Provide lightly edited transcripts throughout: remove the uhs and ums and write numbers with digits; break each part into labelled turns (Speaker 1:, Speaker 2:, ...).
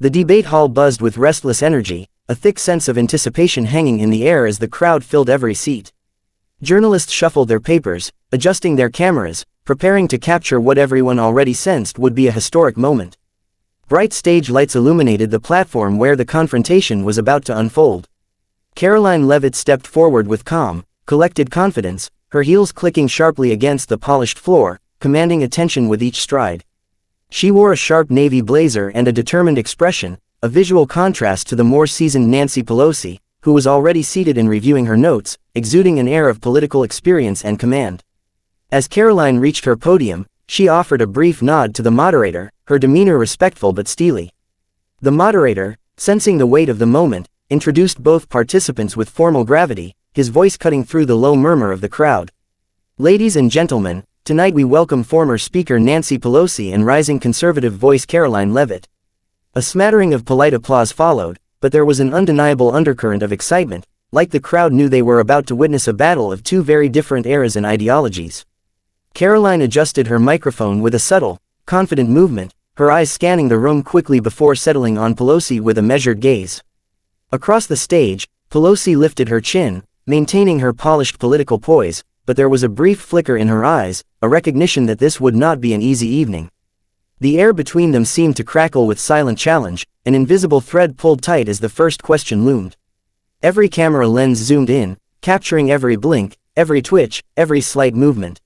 Speaker 1: The debate hall buzzed with restless energy, a thick sense of anticipation hanging in the air as the crowd filled every seat. Journalists shuffled their papers, adjusting their cameras, preparing to capture what everyone already sensed would be a historic moment. Bright stage lights illuminated the platform where the confrontation was about to unfold. Karoline Leavitt stepped forward with calm, collected confidence, her heels clicking sharply against the polished floor, commanding attention with each stride. She wore a sharp navy blazer and a determined expression, a visual contrast to the more seasoned Nancy Pelosi, who was already seated and reviewing her notes, exuding an air of political experience and command. As Karoline reached her podium, she offered a brief nod to the moderator, her demeanor respectful but steely. The moderator, sensing the weight of the moment, introduced both participants with formal gravity, his voice cutting through the low murmur of the crowd. "Ladies and gentlemen, tonight we welcome former Speaker Nancy Pelosi and rising conservative voice Karoline Leavitt." A smattering of polite applause followed, but there was an undeniable undercurrent of excitement, like the crowd knew they were about to witness a battle of two very different eras and ideologies. Karoline adjusted her microphone with a subtle, confident movement, her eyes scanning the room quickly before settling on Pelosi with a measured gaze. Across the stage, Pelosi lifted her chin, maintaining her polished political poise, but there was a brief flicker in her eyes, a recognition that this would not be an easy evening. The air between them seemed to crackle with silent challenge, an invisible thread pulled tight as the first question loomed. Every camera lens zoomed in, capturing every blink, every twitch, every slight movement.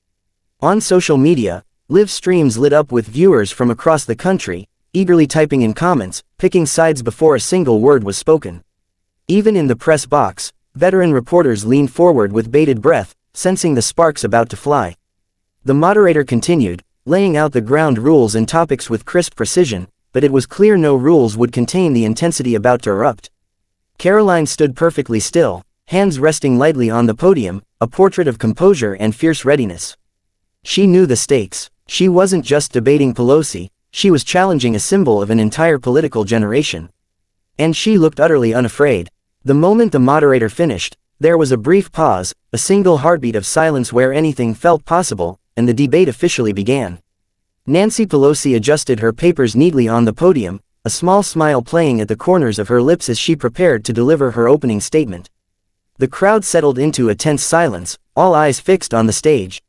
Speaker 1: On social media, live streams lit up with viewers from across the country, eagerly typing in comments, picking sides before a single word was spoken. Even in the press box, veteran reporters leaned forward with bated breath, sensing the sparks about to fly. The moderator continued, laying out the ground rules and topics with crisp precision, but it was clear no rules would contain the intensity about to erupt. Karoline stood perfectly still, hands resting lightly on the podium, a portrait of composure and fierce readiness. She knew the stakes. She wasn't just debating Pelosi, she was challenging a symbol of an entire political generation. And she looked utterly unafraid. The moment the moderator finished, there was a brief pause, a single heartbeat of silence where anything felt possible, and the debate officially began. Nancy Pelosi adjusted her papers neatly on the podium, a small smile playing at the corners of her lips as she prepared to deliver her opening statement. The crowd settled into a tense silence, all eyes fixed on the stage.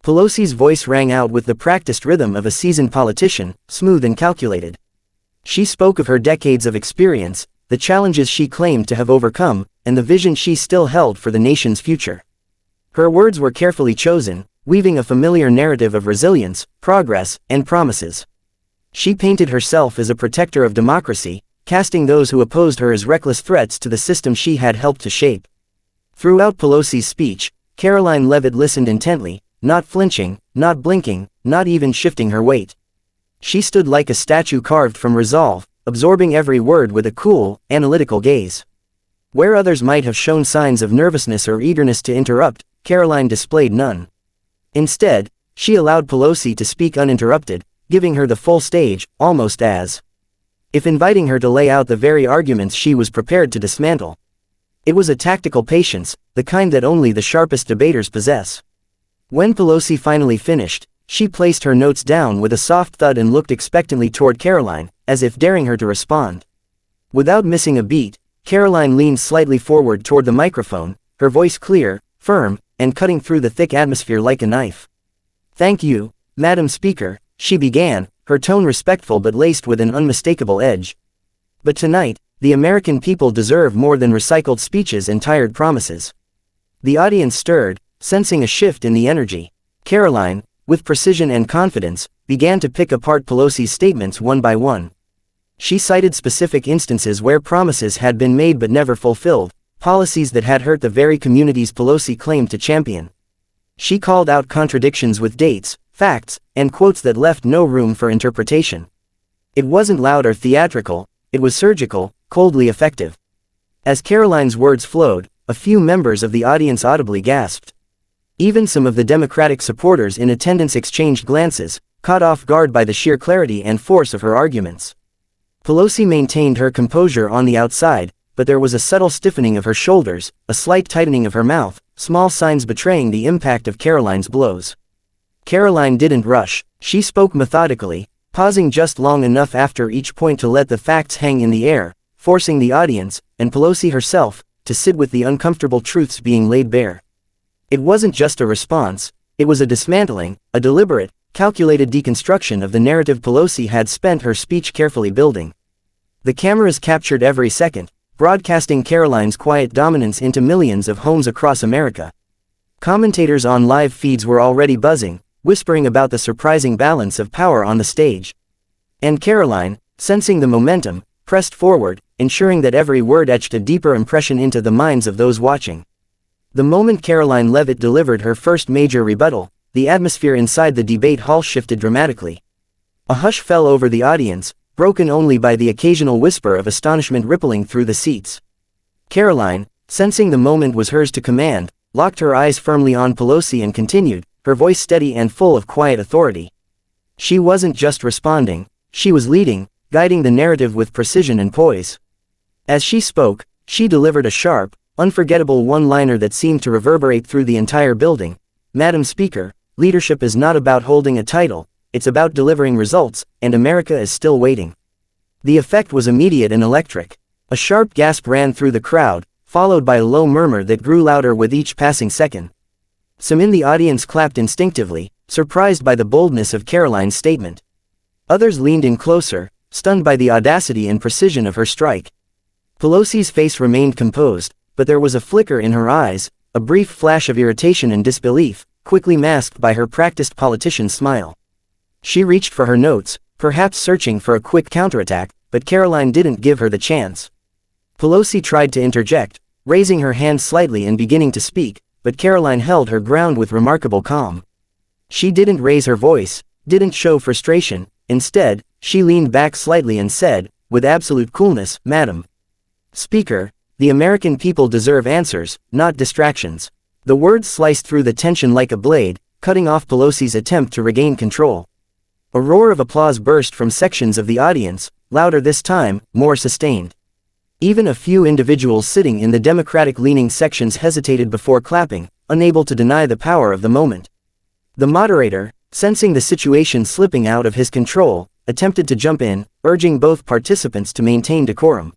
Speaker 1: Pelosi's voice rang out with the practiced rhythm of a seasoned politician, smooth and calculated. She spoke of her decades of experience, the challenges she claimed to have overcome, and the vision she still held for the nation's future. Her words were carefully chosen, weaving a familiar narrative of resilience, progress, and promises. She painted herself as a protector of democracy, casting those who opposed her as reckless threats to the system she had helped to shape. Throughout Pelosi's speech, Karoline Leavitt listened intently, not flinching, not blinking, not even shifting her weight. She stood like a statue carved from resolve, absorbing every word with a cool, analytical gaze. Where others might have shown signs of nervousness or eagerness to interrupt, Karoline displayed none. Instead, she allowed Pelosi to speak uninterrupted, giving her the full stage, almost as if inviting her to lay out the very arguments she was prepared to dismantle. It was a tactical patience, the kind that only the sharpest debaters possess. When Pelosi finally finished, she placed her notes down with a soft thud and looked expectantly toward Karoline, as if daring her to respond. Without missing a beat, Karoline leaned slightly forward toward the microphone, her voice clear, firm, and cutting through the thick atmosphere like a knife. "Thank you, Madam Speaker," she began, her tone respectful but laced with an unmistakable edge. "But tonight, the American people deserve more than recycled speeches and tired promises." The audience stirred, sensing a shift in the energy. Karoline, with precision and confidence, began to pick apart Pelosi's statements one by one. She cited specific instances where promises had been made but never fulfilled, policies that had hurt the very communities Pelosi claimed to champion. She called out contradictions with dates, facts, and quotes that left no room for interpretation. It wasn't loud or theatrical, it was surgical, coldly effective. As Karoline's words flowed, a few members of the audience audibly gasped. Even some of the Democratic supporters in attendance exchanged glances, caught off guard by the sheer clarity and force of her arguments. Pelosi maintained her composure on the outside, but there was a subtle stiffening of her shoulders, a slight tightening of her mouth, small signs betraying the impact of Karoline's blows. Karoline didn't rush, she spoke methodically, pausing just long enough after each point to let the facts hang in the air, forcing the audience, and Pelosi herself, to sit with the uncomfortable truths being laid bare. It wasn't just a response, it was a dismantling, a deliberate, calculated deconstruction of the narrative Pelosi had spent her speech carefully building. The cameras captured every second, broadcasting Karoline's quiet dominance into millions of homes across America. Commentators on live feeds were already buzzing, whispering about the surprising balance of power on the stage. And Karoline, sensing the momentum, pressed forward, ensuring that every word etched a deeper impression into the minds of those watching. The moment Karoline Leavitt delivered her first major rebuttal, the atmosphere inside the debate hall shifted dramatically. A hush fell over the audience, broken only by the occasional whisper of astonishment rippling through the seats. Karoline, sensing the moment was hers to command, locked her eyes firmly on Pelosi and continued, her voice steady and full of quiet authority. She wasn't just responding, she was leading, guiding the narrative with precision and poise. As she spoke, she delivered a sharp, unforgettable one-liner that seemed to reverberate through the entire building. "Madam Speaker, leadership is not about holding a title, it's about delivering results, and America is still waiting." The effect was immediate and electric. A sharp gasp ran through the crowd, followed by a low murmur that grew louder with each passing second. Some in the audience clapped instinctively, surprised by the boldness of Karoline's statement. Others leaned in closer, stunned by the audacity and precision of her strike. Pelosi's face remained composed, but there was a flicker in her eyes, a brief flash of irritation and disbelief, quickly masked by her practiced politician's smile. She reached for her notes, perhaps searching for a quick counterattack, but Karoline didn't give her the chance. Pelosi tried to interject, raising her hand slightly and beginning to speak, but Karoline held her ground with remarkable calm. She didn't raise her voice, didn't show frustration, instead, she leaned back slightly and said, with absolute coolness, "Madam Speaker, the American people deserve answers, not distractions." The words sliced through the tension like a blade, cutting off Pelosi's attempt to regain control. A roar of applause burst from sections of the audience, louder this time, more sustained. Even a few individuals sitting in the Democratic-leaning sections hesitated before clapping, unable to deny the power of the moment. The moderator, sensing the situation slipping out of his control, attempted to jump in, urging both participants to maintain decorum.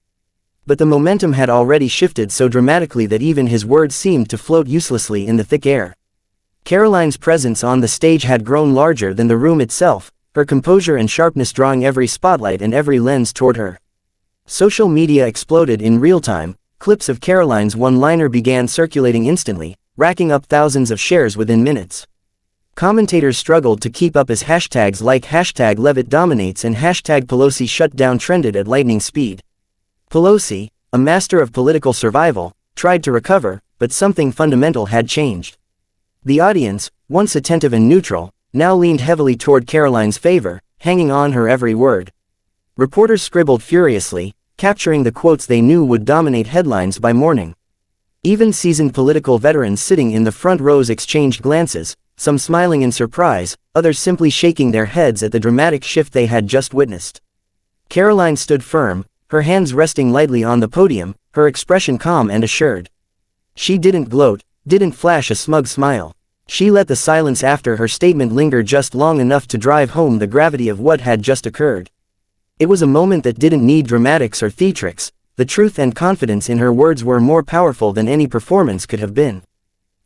Speaker 1: But the momentum had already shifted so dramatically that even his words seemed to float uselessly in the thick air. Karoline's presence on the stage had grown larger than the room itself, her composure and sharpness drawing every spotlight and every lens toward her. Social media exploded in real time, clips of Karoline's one-liner began circulating instantly, racking up thousands of shares within minutes. Commentators struggled to keep up as hashtags like #Leavitt dominates and #Pelosi shut down trended at lightning speed. Pelosi, a master of political survival, tried to recover, but something fundamental had changed. The audience, once attentive and neutral, now leaned heavily toward Karoline's favor, hanging on her every word. Reporters scribbled furiously, capturing the quotes they knew would dominate headlines by morning. Even seasoned political veterans sitting in the front rows exchanged glances, some smiling in surprise, others simply shaking their heads at the dramatic shift they had just witnessed. Karoline stood firm, her hands resting lightly on the podium, her expression calm and assured. She didn't gloat, didn't flash a smug smile. She let the silence after her statement linger just long enough to drive home the gravity of what had just occurred. It was a moment that didn't need dramatics or theatrics. The truth and confidence in her words were more powerful than any performance could have been.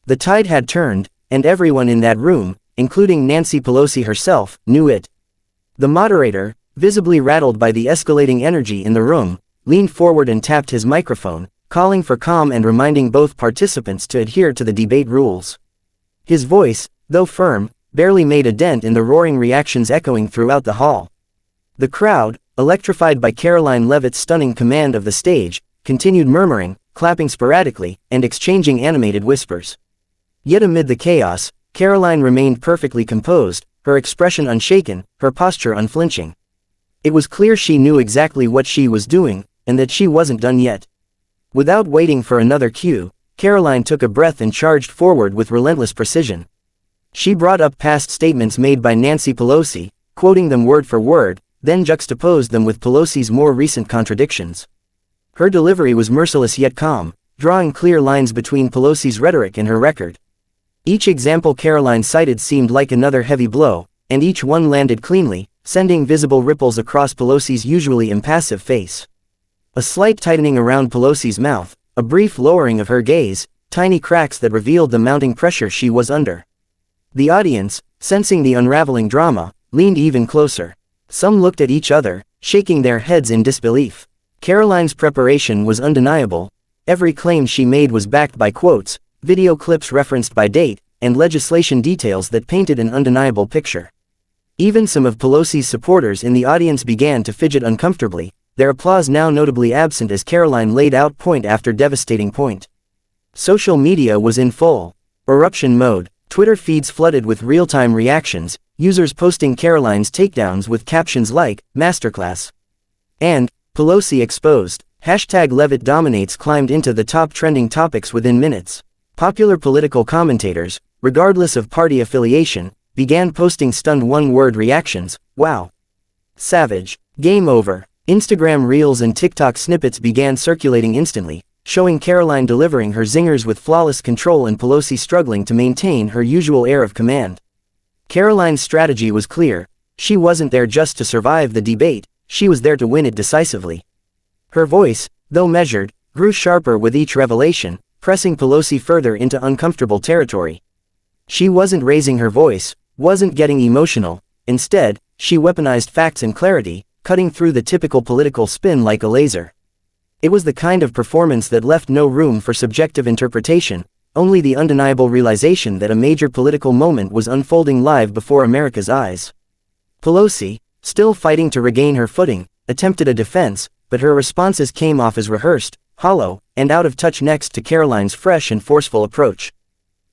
Speaker 1: The tide had turned, and everyone in that room, including Nancy Pelosi herself, knew it. The moderator, visibly rattled by the escalating energy in the room, leaned forward and tapped his microphone, calling for calm and reminding both participants to adhere to the debate rules. His voice, though firm, barely made a dent in the roaring reactions echoing throughout the hall. The crowd, electrified by Karoline Leavitt's stunning command of the stage, continued murmuring, clapping sporadically, and exchanging animated whispers. Yet amid the chaos, Karoline remained perfectly composed, her expression unshaken, her posture unflinching. It was clear she knew exactly what she was doing, and that she wasn't done yet. Without waiting for another cue, Karoline took a breath and charged forward with relentless precision. She brought up past statements made by Nancy Pelosi, quoting them word for word, then juxtaposed them with Pelosi's more recent contradictions. Her delivery was merciless yet calm, drawing clear lines between Pelosi's rhetoric and her record. Each example Karoline cited seemed like another heavy blow, and each one landed cleanly, sending visible ripples across Pelosi's usually impassive face. A slight tightening around Pelosi's mouth, a brief lowering of her gaze, tiny cracks that revealed the mounting pressure she was under. The audience, sensing the unraveling drama, leaned even closer. Some looked at each other, shaking their heads in disbelief. Karoline's preparation was undeniable. Every claim she made was backed by quotes, video clips referenced by date, and legislation details that painted an undeniable picture. Even some of Pelosi's supporters in the audience began to fidget uncomfortably, their applause now notably absent as Karoline laid out point after devastating point. Social media was in full eruption mode, Twitter feeds flooded with real-time reactions, users posting Karoline's takedowns with captions like, "Masterclass" and "Pelosi exposed." #Leavitt dominates climbed into the top trending topics within minutes. Popular political commentators, regardless of party affiliation, began posting stunned one-word reactions, "Wow," "Savage," "Game over." Instagram Reels and TikTok snippets began circulating instantly, showing Karoline delivering her zingers with flawless control and Pelosi struggling to maintain her usual air of command. Karoline's strategy was clear. She wasn't there just to survive the debate, she was there to win it decisively. Her voice, though measured, grew sharper with each revelation, pressing Pelosi further into uncomfortable territory. She wasn't raising her voice, wasn't getting emotional, instead, she weaponized facts and clarity, cutting through the typical political spin like a laser. It was the kind of performance that left no room for subjective interpretation, only the undeniable realization that a major political moment was unfolding live before America's eyes. Pelosi, still fighting to regain her footing, attempted a defense, but her responses came off as rehearsed, hollow, and out of touch next to Karoline's fresh and forceful approach.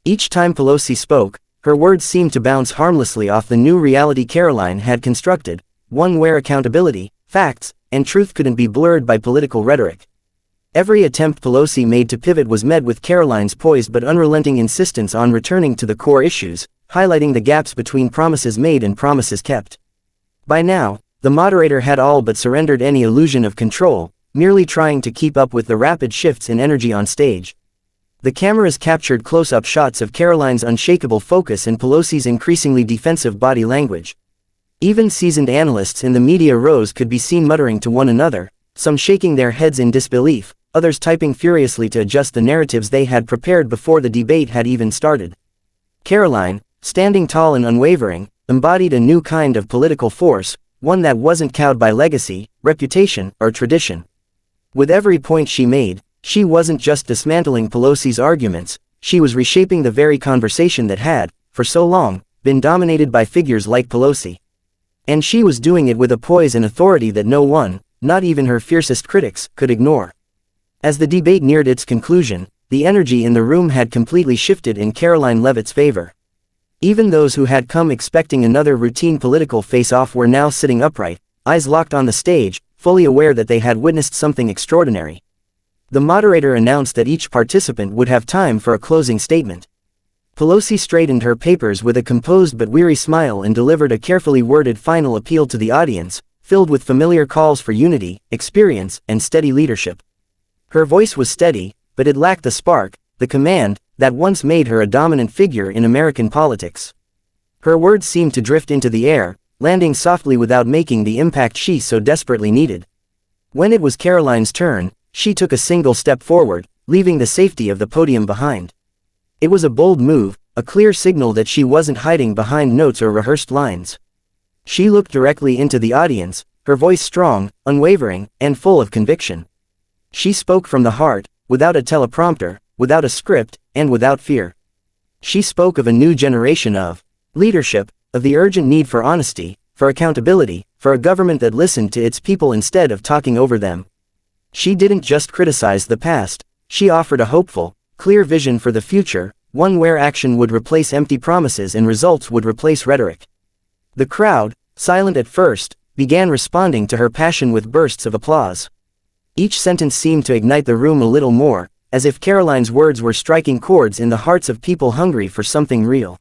Speaker 1: Each time Pelosi spoke, her words seemed to bounce harmlessly off the new reality Karoline had constructed, one where accountability, facts, and truth couldn't be blurred by political rhetoric. Every attempt Pelosi made to pivot was met with Karoline's poised but unrelenting insistence on returning to the core issues, highlighting the gaps between promises made and promises kept. By now, the moderator had all but surrendered any illusion of control, merely trying to keep up with the rapid shifts in energy on stage. The cameras captured close-up shots of Karoline's unshakable focus and Pelosi's increasingly defensive body language. Even seasoned analysts in the media rows could be seen muttering to one another, some shaking their heads in disbelief, others typing furiously to adjust the narratives they had prepared before the debate had even started. Karoline, standing tall and unwavering, embodied a new kind of political force, one that wasn't cowed by legacy, reputation, or tradition. With every point she made, she wasn't just dismantling Pelosi's arguments, she was reshaping the very conversation that had, for so long, been dominated by figures like Pelosi. And she was doing it with a poise and authority that no one, not even her fiercest critics, could ignore. As the debate neared its conclusion, the energy in the room had completely shifted in Karoline Leavitt's favor. Even those who had come expecting another routine political face-off were now sitting upright, eyes locked on the stage, fully aware that they had witnessed something extraordinary. The moderator announced that each participant would have time for a closing statement. Pelosi straightened her papers with a composed but weary smile and delivered a carefully worded final appeal to the audience, filled with familiar calls for unity, experience, and steady leadership. Her voice was steady, but it lacked the spark, the command, that once made her a dominant figure in American politics. Her words seemed to drift into the air, landing softly without making the impact she so desperately needed. When it was Karoline's turn, she took a single step forward, leaving the safety of the podium behind. It was a bold move, a clear signal that she wasn't hiding behind notes or rehearsed lines. She looked directly into the audience, her voice strong, unwavering, and full of conviction. She spoke from the heart, without a teleprompter, without a script, and without fear. She spoke of a new generation of leadership, of the urgent need for honesty, for accountability, for a government that listened to its people instead of talking over them. She didn't just criticize the past, she offered a hopeful, clear vision for the future, one where action would replace empty promises and results would replace rhetoric. The crowd, silent at first, began responding to her passion with bursts of applause. Each sentence seemed to ignite the room a little more, as if Karoline's words were striking chords in the hearts of people hungry for something real.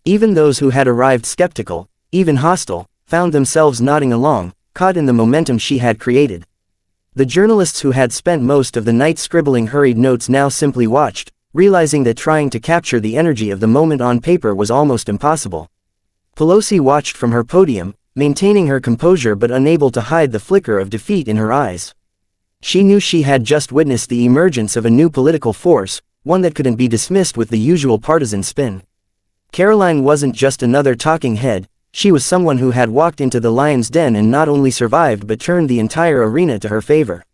Speaker 1: Even those who had arrived skeptical, even hostile, found themselves nodding along, caught in the momentum she had created. The journalists who had spent most of the night scribbling hurried notes now simply watched, realizing that trying to capture the energy of the moment on paper was almost impossible. Pelosi watched from her podium, maintaining her composure but unable to hide the flicker of defeat in her eyes. She knew she had just witnessed the emergence of a new political force, one that couldn't be dismissed with the usual partisan spin. Karoline wasn't just another talking head, she was someone who had walked into the lion's den and not only survived but turned the entire arena to her favor.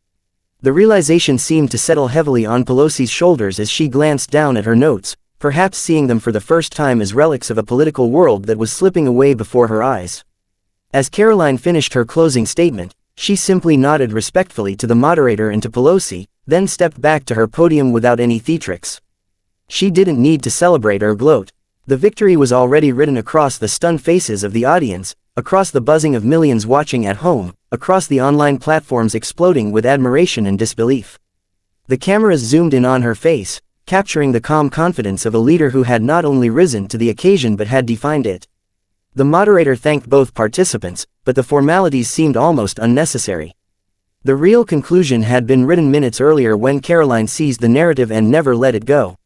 Speaker 1: The realization seemed to settle heavily on Pelosi's shoulders as she glanced down at her notes, perhaps seeing them for the first time as relics of a political world that was slipping away before her eyes. As Karoline finished her closing statement, she simply nodded respectfully to the moderator and to Pelosi, then stepped back to her podium without any theatrics. She didn't need to celebrate or gloat. The victory was already written across the stunned faces of the audience, across the buzzing of millions watching at home, across the online platforms exploding with admiration and disbelief. The cameras zoomed in on her face, capturing the calm confidence of a leader who had not only risen to the occasion but had defined it. The moderator thanked both participants, but the formalities seemed almost unnecessary. The real conclusion had been written minutes earlier when Karoline seized the narrative and never let it go.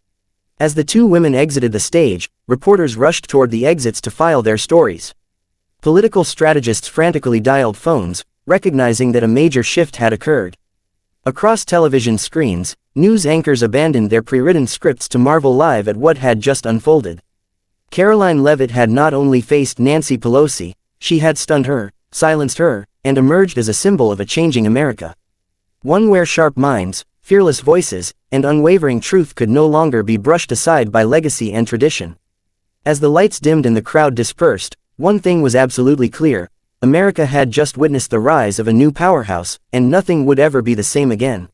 Speaker 1: As the two women exited the stage, reporters rushed toward the exits to file their stories. Political strategists frantically dialed phones, recognizing that a major shift had occurred. Across television screens, news anchors abandoned their pre-written scripts to marvel live at what had just unfolded. Karoline Leavitt had not only faced Nancy Pelosi, she had stunned her, silenced her, and emerged as a symbol of a changing America. One where sharp minds, fearless voices, and unwavering truth could no longer be brushed aside by legacy and tradition. As the lights dimmed and the crowd dispersed, one thing was absolutely clear: America had just witnessed the rise of a new powerhouse, and nothing would ever be the same again.